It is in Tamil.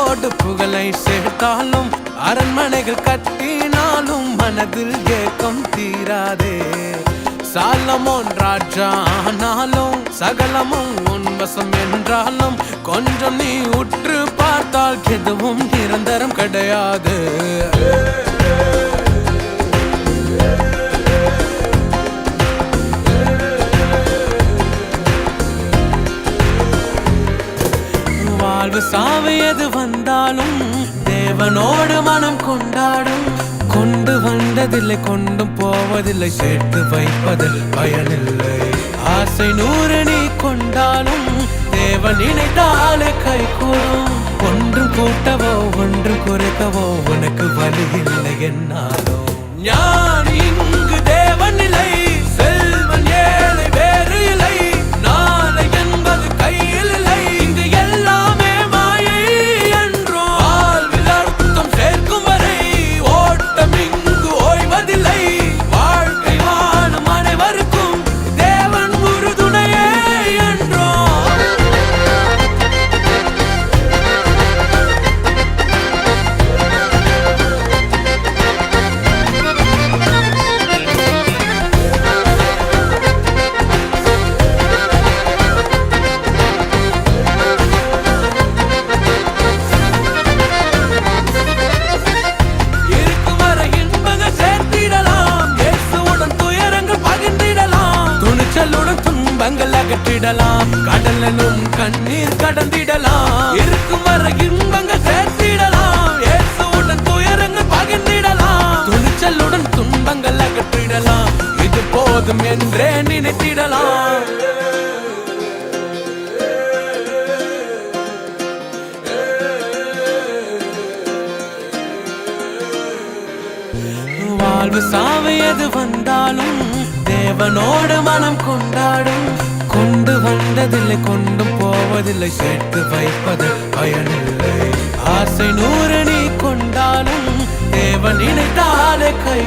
கோடு புகழை சேர்த்தாலும் அரண்மனைகள் கட்டினாலும் மனதில் ஏக்கம் தீராதே. சாலமோன் ராஜா ஆனாலும் சகலமும் உன்வசம் என்றாலும் கொஞ்சம் நீ உற்று பார்த்தால் எதுவும் நிரந்தரம் கிடையாது. வாழ்வு சாவு எது வந்தாலும் தேவனோடு மனம் கொண்டாடும். கொண்டு வந்ததில்லை கொண்டும் போவதில்லை, சேர்த்து வைப்பதில் பயனில்லை. ஆசை 100 நீ கொண்டாலும் தேவன் நினைத்தாலே கை கூடும். ஒன்றும் கூட்டவோ ஒன்றும் குறைக்கவோ உனக்கு வழி இல்லை என்னாலோ. ஞான் இங்கு தேவன் இல்லை, செல்வன் ஏழை வேறு இல்லை, நாளை என்பது கையில் இல்லை, இங்கு எல்லாமே மாயை என்றோ. வாழ்வில் அர்த்தம் சேர்க்கும் வரை ஓட்டம் இங்கு ஓய்வதில்லை. வாழ்க்கை வாழும் அனைவருக்கும் தேவன் உறுதுணையே என்றோ. அகற்றிடலாம், கடலனும் கண்ணீர் கடந்திடலாம். இருக்கும் வரை இன்பங்கள் சேர்த்திடலாம், இயேசுவுடன் துயரங்கள் பகிர்ந்திடலாம். துணிச்சலுடன் துன்பங்கள் அகற்றிடலாம், இது போதும் என்றே நினைத்திடலாம். வாழ்வு சாவு எது வந்தாலும் தேவனோடு மனம் கொண்டாடும். கொண்டு வந்ததில்லை கொண்டும் போவதில்லை, சேர்த்து வைப்பது பயனில்லை. ஆசை 100 நீ கொண்டாலும் தேவன் நினைத்தாலே கை